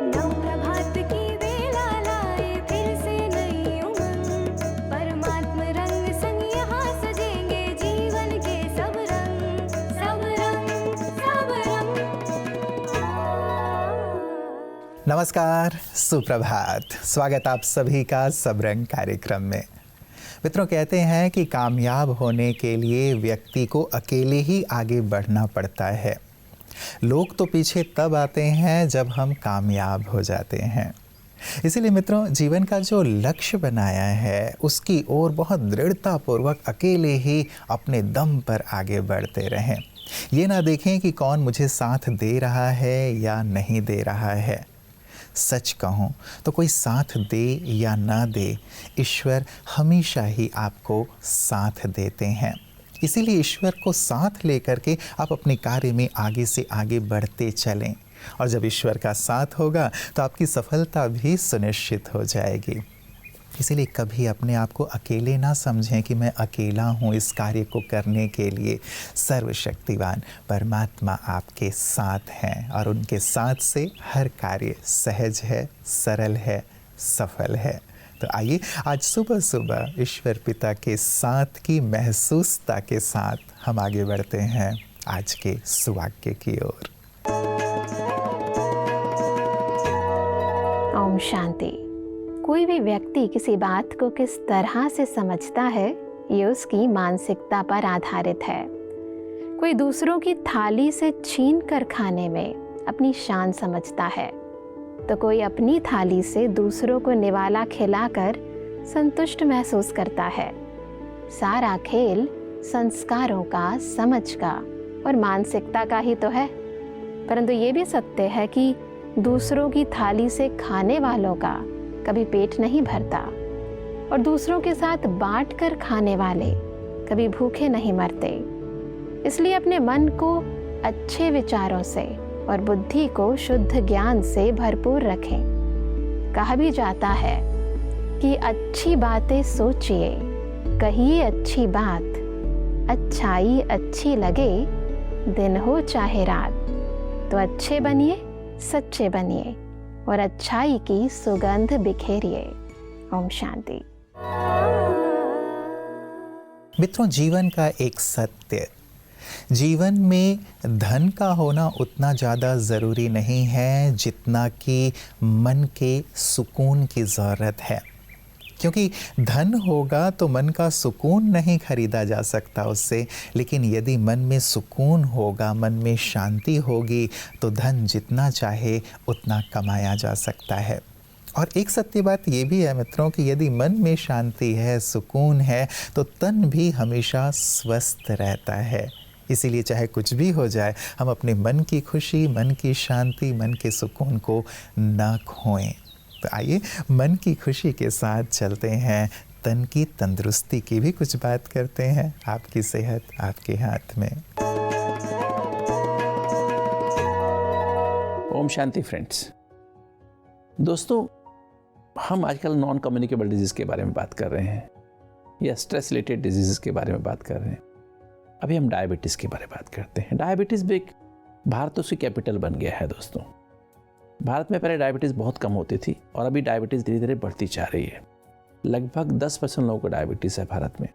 नव प्रभात की बेला लाए फिर से नई उमंग, परमात्म रंग संग यहाँ सजेंगे जीवन के सब रंग, सब रंग, सब रंग। नमस्कार, सुप्रभात। स्वागत आप सभी का सब रंग कार्यक्रम में। मित्रों, कहते हैं कि कामयाब होने के लिए व्यक्ति को अकेले ही आगे बढ़ना पड़ता है। लोग तो पीछे तब आते हैं जब हम कामयाब हो जाते हैं। इसीलिए मित्रों, जीवन का जो लक्ष्य बनाया है उसकी ओर बहुत दृढ़तापूर्वक अकेले ही अपने दम पर आगे बढ़ते रहें। ये ना देखें कि कौन मुझे साथ दे रहा है या नहीं दे रहा है। सच कहूँ तो कोई साथ दे या ना दे, ईश्वर हमेशा ही आपको साथ देते हैं। इसीलिए ईश्वर को साथ लेकर के आप अपने कार्य में आगे से आगे बढ़ते चलें, और जब ईश्वर का साथ होगा तो आपकी सफलता भी सुनिश्चित हो जाएगी। इसीलिए कभी अपने आप को अकेले ना समझें कि मैं अकेला हूँ इस कार्य को करने के लिए। सर्वशक्तिवान परमात्मा आपके साथ हैं और उनके साथ से हर कार्य सहज है, सरल है, सफल है। तो आइए आज सुबह सुबह ईश्वर पिता के साथ की महसूसता के साथ हम आगे बढ़ते हैं आज के सुवाक्य की ओर। ओम शांति। कोई भी व्यक्ति किसी बात को किस तरह से समझता है, ये उसकी मानसिकता पर आधारित है। कोई दूसरों की थाली से छीन कर खाने में अपनी शान समझता है, तो कोई अपनी थाली से दूसरों को निवाला खिलाकर संतुष्ट महसूस करता है। सारा खेल संस्कारों का, समझ का और मानसिकता का ही तो है। परंतु ये भी सत्य है कि दूसरों की थाली से खाने वालों का कभी पेट नहीं भरता, और दूसरों के साथ बांट कर खाने वाले कभी भूखे नहीं मरते। इसलिए अपने मन को अच्छे विचारों से और बुद्धि को शुद्ध ज्ञान से भरपूर रखें। कहा भी जाता है कि अच्छी बातें सोचिए, कहिए अच्छी बात, अच्छाई अच्छी लगे, दिन हो चाहे रात। तो अच्छे बनिए, सच्चे बनिए और अच्छाई की सुगंध बिखेरिए। ओम शांति। मित्रों, जीवन का एक सत्य, जीवन में धन का होना उतना ज़्यादा ज़रूरी नहीं है जितना कि मन के सुकून की ज़रूरत है। क्योंकि धन होगा तो मन का सुकून नहीं खरीदा जा सकता उससे, लेकिन यदि मन में सुकून होगा, मन में शांति होगी, तो धन जितना चाहे उतना कमाया जा सकता है। और एक सत्य बात ये भी है मित्रों कि यदि मन में शांति है, सुकून है, तो तन भी हमेशा स्वस्थ रहता है। इसीलिए चाहे कुछ भी हो जाए, हम अपने मन की खुशी, मन की शांति, मन के सुकून को न खोएं। तो आइए मन की खुशी के साथ चलते हैं, तन की तंदुरुस्ती की भी कुछ बात करते हैं। आपकी सेहत आपके हाथ में। ओम शांति फ्रेंड्स। दोस्तों, हम आजकल नॉन कम्युनिकेबल डिजीज़ के बारे में बात कर रहे हैं या स्ट्रेस रिलेटेड डिजीज़ के बारे में बात कर रहे हैं। अभी हम डायबिटीज़ के बारे में बात करते हैं। डायबिटीज़ भी एक भारत उसकी कैपिटल बन गया है। दोस्तों, भारत में पहले डायबिटीज़ बहुत कम होती थी और अभी डायबिटीज़ धीरे धीरे बढ़ती जा रही है। लगभग 10% लोगों को डायबिटीज़ है भारत में।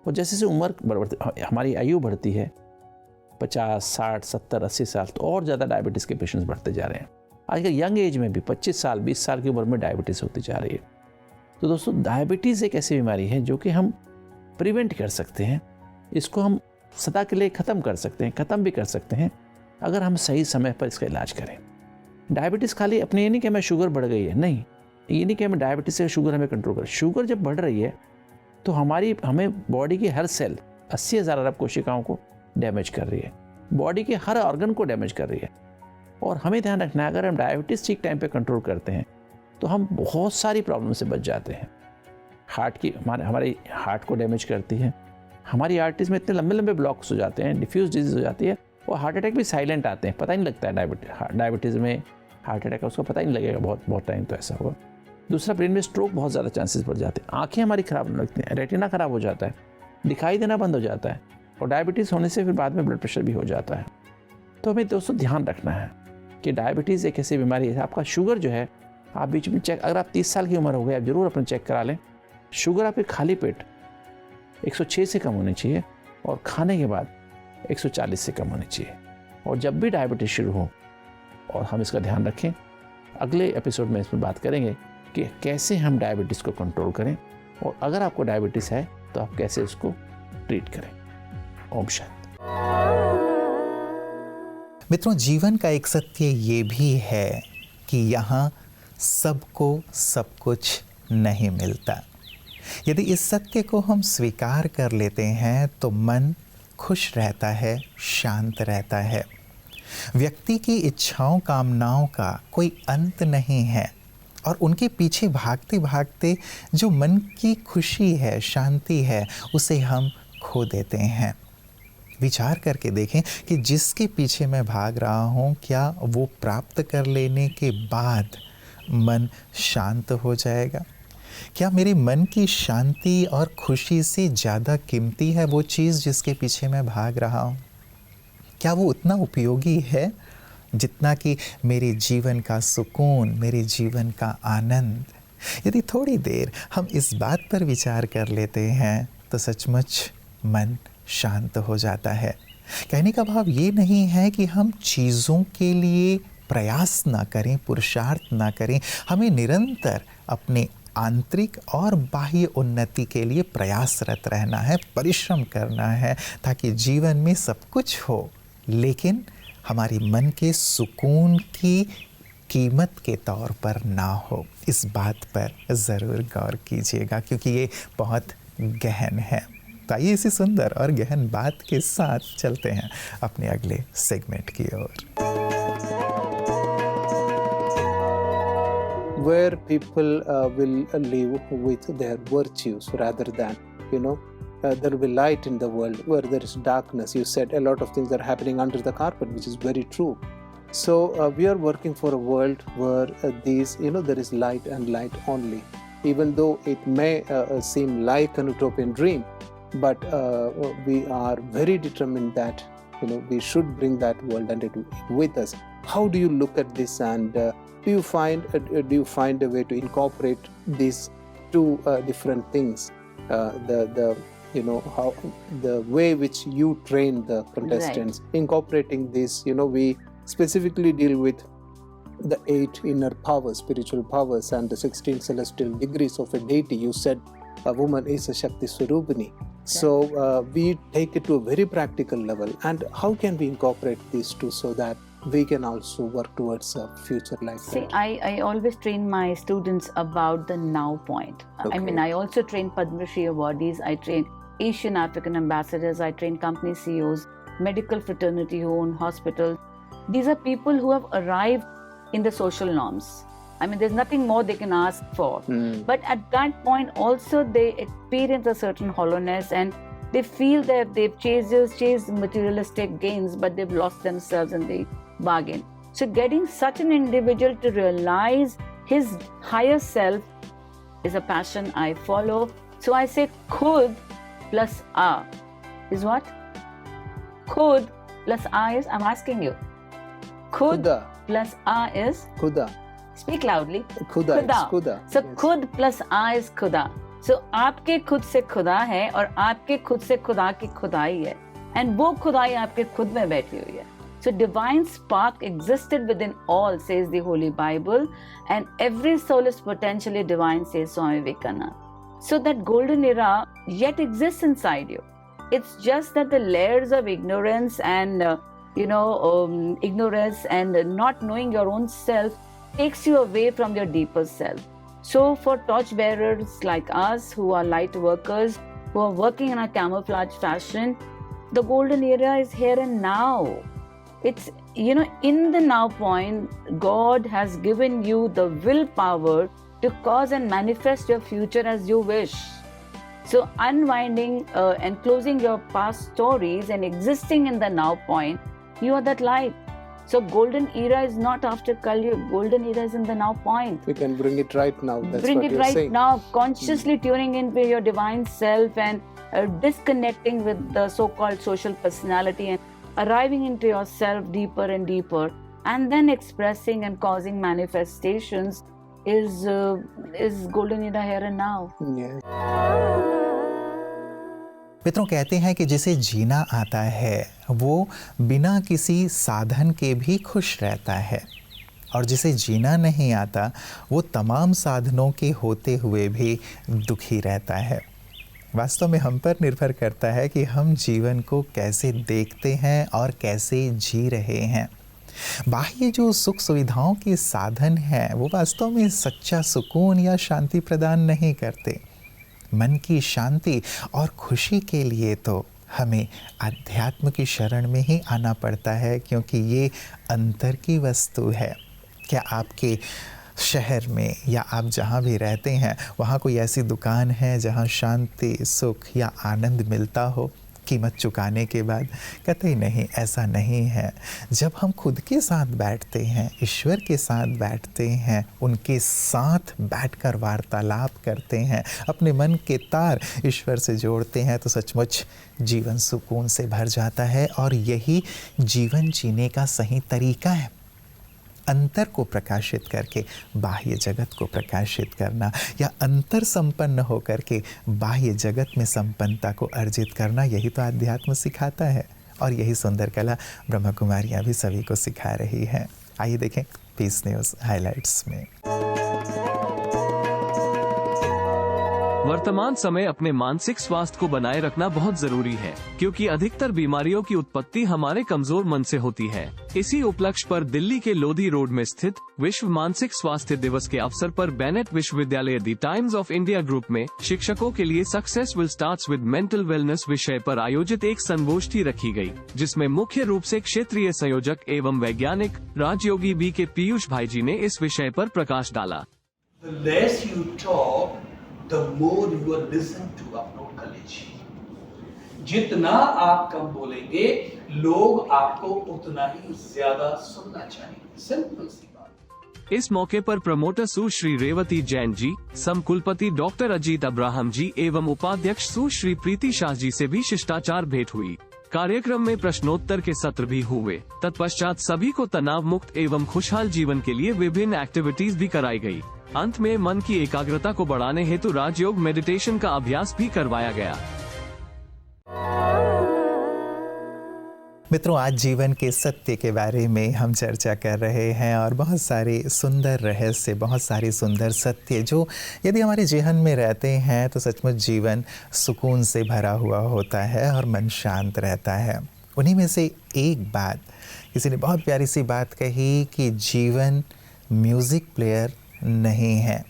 और जैसे जैसे उम्र बढ़ती, हमारी आयु बढ़ती है, 50, 60, 70, 80 साल, तो और ज़्यादा डायबिटीज़ के पेशेंट्स बढ़ते जा रहे हैं। आजकल यंग एज में भी 25 साल, 20 साल की उम्र में डायबिटीज़ होती जा रही है। तो दोस्तों, डायबिटीज़ एक ऐसी बीमारी है जो कि हम प्रिवेंट कर सकते हैं। इसको हम सदा के लिए ख़त्म कर सकते हैं, ख़त्म भी कर सकते हैं अगर हम सही समय पर इसका इलाज करें। डायबिटीज़ खाली अपने ये नहीं कि हमें शुगर बढ़ गई है, नहीं, ये नहीं कि हमें डायबिटीज़ से शुगर हमें कंट्रोल कर। शुगर जब बढ़ रही है तो हमें बॉडी की हर सेल 80,000 अरब कोशिकाओं को डैमेज कर रही है, बॉडी के हर ऑर्गन को डैमेज कर रही है। और हमें ध्यान रखना है, अगर हम डायबिटीज़ ठीक टाइम पे कंट्रोल करते हैं तो हम बहुत सारी प्रॉब्लम से बच जाते हैं। हमारे हार्ट को डैमेज करती है, हमारी आर्टरीज में इतने लंबे लंबे ब्लॉक्स हो जाते हैं, डिफ्यूज डिजीज़ हो जाती है, और हार्ट अटैक भी साइलेंट आते हैं, पता ही नहीं लगता है। डायबिटीज़ में हार्ट अटैक है उसका पता ही नहीं लगेगा, बहुत टाइम तो ऐसा होगा। दूसरा, ब्रेन में स्ट्रोक बहुत ज़्यादा चांसेस बढ़ जाते हैं, आँखें हमारी ख़राब होने लगती हैं, रेटिना ख़राब हो जाता है, दिखाई देना बंद हो जाता है। और डायबिटीज़ होने से फिर बाद में ब्लड प्रेशर भी हो जाता है। तो हमें दोस्तों ध्यान रखना है कि डायबिटीज़ एक ऐसी बीमारी है, आपका शुगर जो है आप बीच में चेक, अगर आप 30 साल की उम्र हो गई आप ज़रूर अपना चेक करा लें। शुगर आपके खाली पेट 106 से कम होनी चाहिए और खाने के बाद 140 से कम होनी चाहिए। और जब भी डायबिटीज़ शुरू हो, और हम इसका ध्यान रखें, अगले एपिसोड में इसमें बात करेंगे कि कैसे हम डायबिटीज़ को कंट्रोल करें, और अगर आपको डायबिटीज़ है तो आप कैसे उसको ट्रीट करें। ओम शांति। मित्रों, जीवन का एक सत्य ये भी है कि यहाँ सबको सब कुछ नहीं मिलता। यदि इस सत्य को हम स्वीकार कर लेते हैं तो मन खुश रहता है, शांत रहता है। व्यक्ति की इच्छाओं कामनाओं का कोई अंत नहीं है और उनके पीछे भागते भागते जो मन की खुशी है, शांति है, उसे हम खो देते हैं। विचार करके देखें कि जिसके पीछे मैं भाग रहा हूँ, क्या वो प्राप्त कर लेने के बाद मन शांत हो जाएगा? क्या मेरे मन की शांति और खुशी से ज़्यादा कीमती है वो चीज़ जिसके पीछे मैं भाग रहा हूँ? क्या वो उतना उपयोगी है जितना कि मेरे जीवन का सुकून, मेरे जीवन का आनंद? यदि थोड़ी देर हम इस बात पर विचार कर लेते हैं तो सचमुच मन शांत हो जाता है। कहने का भाव ये नहीं है कि हम चीज़ों के लिए प्रयास ना करें, पुरुषार्थ ना करें। हमें निरंतर अपने आंतरिक और बाह्य उन्नति के लिए प्रयासरत रहना है, परिश्रम करना है, ताकि जीवन में सब कुछ हो, लेकिन हमारी मन के सुकून की कीमत के तौर पर ना हो। इस बात पर ज़रूर गौर कीजिएगा क्योंकि ये बहुत गहन है। तो आइए इसी सुंदर और गहन बात के साथ चलते हैं अपने अगले सेगमेंट की ओर। Where people will live with their virtues rather than, there will be light in the world where there is darkness. You said a lot of things are happening under the carpet, which is very true. So we are working for a world where there is light and light only. Even though it may seem like an utopian dream, but we are very determined that we should bring that world and it with us. How do you look at this, and do you find a way to incorporate these two different things? How the way which you train the contestants, right. Incorporating this, we specifically deal with the 8 inner powers, spiritual powers, and the 16 celestial degrees of a deity. You said a woman is a Shakti Swarupini. So we take it to a very practical level. And how can we incorporate these two so that we can also work towards a future life? See, I always train my students about the now point. Okay. I also train Padma Shri awardees, I train Asian African ambassadors, I train company CEOs, medical fraternity who own hospitals. These are people who have arrived in the social norms. There's nothing more they can ask for. But at that point also they experience a certain hollowness and they feel that they've chased materialistic gains, but they've lost themselves in the bargain. So getting such an individual to realize his higher self is a passion I follow. So I say khud plus a is what? Khud plus a is, I'm asking you. Khud Khuda. plus a is? Khuda. Speak loudly. Khuda. It's Khuda. So Yes. khud plus a is khuda. So आपके खुद से खुदा है और आपके खुद से खुदा की खुदाई है, and वो खुदाई आपके खुद में बैठी हुई है. So divine spark existed within all, says the Holy Bible, and every soul is potentially divine, says Swami Vivekananda. So that golden era yet exists inside you. It's just that the layers of ignorance and ignorance and not knowing your own self takes you away from your deeper self. So for torch bearers like us who are light workers, who are working in a camouflage fashion, the golden era is here and now. It's, in the now point, God has given you the willpower to cause and manifest your future as you wish. So unwinding and closing your past stories and existing in the now point, you are that light. So golden era is not after Kali, golden era is in the now point. We can bring it right now. That's Bring what it you're right saying. now, consciously tuning into your divine self and disconnecting with the so-called social personality and arriving into yourself deeper and deeper. and then expressing and causing manifestations is golden in the here and now. Yeah. मित्रों, कहते हैं कि जिसे जीना आता है वो बिना किसी साधन के भी खुश रहता है, और जिसे जीना नहीं आता वो तमाम साधनों के होते हुए भी दुखी रहता है। वास्तव में हम पर निर्भर करता है कि हम जीवन को कैसे देखते हैं और कैसे जी रहे हैं। बाह्य जो सुख सुविधाओं के साधन हैं वो वास्तव में सच्चा सुकून या शांति प्रदान नहीं करते। मन की शांति और खुशी के लिए तो हमें अध्यात्म की शरण में ही आना पड़ता है, क्योंकि ये अंतर की वस्तु है। क्या आपके शहर में या आप जहाँ भी रहते हैं वहाँ कोई ऐसी दुकान है जहाँ शांति, सुख या आनंद मिलता हो कीमत चुकाने के बाद? कतई नहीं, ऐसा नहीं है। जब हम खुद के साथ बैठते हैं, ईश्वर के साथ बैठते हैं, उनके साथ बैठकर वार्तालाप करते हैं, अपने मन के तार ईश्वर से जोड़ते हैं, तो सचमुच जीवन सुकून से भर जाता है। और यही जीवन जीने का सही तरीका है। अंतर को प्रकाशित करके बाह्य जगत को प्रकाशित करना, या अंतर संपन्न होकर के बाह्य जगत में संपन्नता को अर्जित करना, यही तो अध्यात्म सिखाता है। और यही सुंदर कला ब्रह्म कुमारियाँ भी सभी को सिखा रही हैं। आइए देखें पीस न्यूज़ हाइलाइट्स में। वर्तमान समय अपने मानसिक स्वास्थ्य को बनाए रखना बहुत जरूरी है, क्योंकि अधिकतर बीमारियों की उत्पत्ति हमारे कमजोर मन से होती है। इसी उपलक्ष्य पर दिल्ली के लोधी रोड में स्थित विश्व मानसिक स्वास्थ्य दिवस के अवसर पर बेनेट विश्वविद्यालय the times of India group में शिक्षकों के लिए success will starts with mental wellness विषय पर आयोजित एक संगोष्ठी रखी गई, जिसमें मुख्य रूप से क्षेत्रीय संयोजक एवं वैज्ञानिक राजयोगी बी के पीयूष भाई जी ने इस विषय पर प्रकाश डाला। The less you talk, the more you will listen to अपनों कॉलेज। जितना आप कम बोलेंगे, लोग आपको उतना ही ज्यादा सुनना चाहेंगे। सिंपल सी बात। इस मौके पर प्रमोटर सुश्री रेवती जैन जी, समकुलपति डॉक्टर अजीत अब्राहम जी एवं उपाध्यक्ष सुश्री प्रीति शाह जी से भी शिष्टाचार भेंट हुई। कार्यक्रम में प्रश्नोत्तर के सत्र भी हुए। तत्पश्चात सभी को तनाव मुक्त एवं खुशहाल जीवन के लिए विभिन्न एक्टिविटीज भी कराई गई। अंत में मन की एकाग्रता को बढ़ाने हेतु राजयोग मेडिटेशन का अभ्यास भी करवाया गया। मित्रों, आज जीवन के सत्य के बारे में हम चर्चा कर रहे हैं, और बहुत सारे सुंदर रहस्य, बहुत सारे सुंदर सत्य जो यदि हमारे जीवन में रहते हैं तो सचमुच जीवन सुकून से भरा हुआ होता है और मन शांत रहता है। उन्हीं में से एक बात, किसी ने बहुत प्यारी सी बात कही कि जीवन म्यूज़िक प्लेयर नहीं है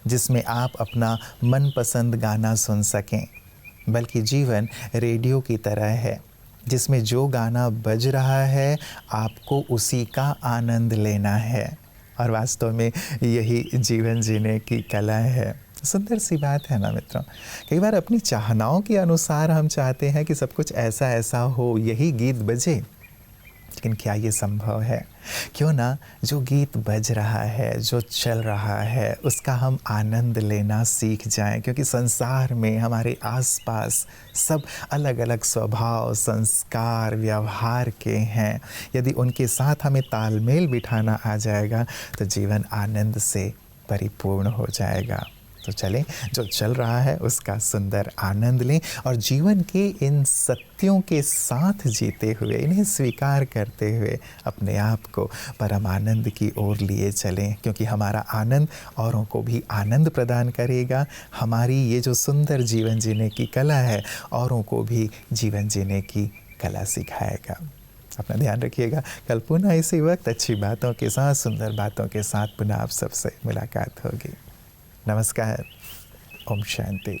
जिसमें आप अपना मनपसंद गाना सुन सकें, बल्कि जीवन रेडियो की तरह है जिसमें जो गाना बज रहा है आपको उसी का आनंद लेना है। और वास्तव में यही जीवन जीने की कला है। सुंदर सी बात है ना मित्रों। कई बार अपनी चाहनाओं के अनुसार हम चाहते हैं कि सब कुछ ऐसा ऐसा हो, यही गीत बजे, लेकिन क्या ये संभव है? क्यों ना जो गीत बज रहा है, जो चल रहा है, उसका हम आनंद लेना सीख जाएं, क्योंकि संसार में हमारे आसपास सब अलग अलग स्वभाव, संस्कार, व्यवहार के हैं। यदि उनके साथ हमें तालमेल बिठाना आ जाएगा तो जीवन आनंद से परिपूर्ण हो जाएगा। तो चलें, जो चल रहा है उसका सुंदर आनंद लें और जीवन के इन सत्यों के साथ जीते हुए, इन्हें स्वीकार करते हुए अपने आप को परम आनंद की ओर लिए चलें, क्योंकि हमारा आनंद औरों को भी आनंद प्रदान करेगा। हमारी ये जो सुंदर जीवन जीने की कला है औरों को भी जीवन जीने की कला सिखाएगा। अपना ध्यान रखिएगा। कल पुनः इसी वक्त अच्छी बातों के साथ, सुंदर बातों के साथ पुनः आप सबसे मुलाकात होगी। नमस्कार। ओम शांति।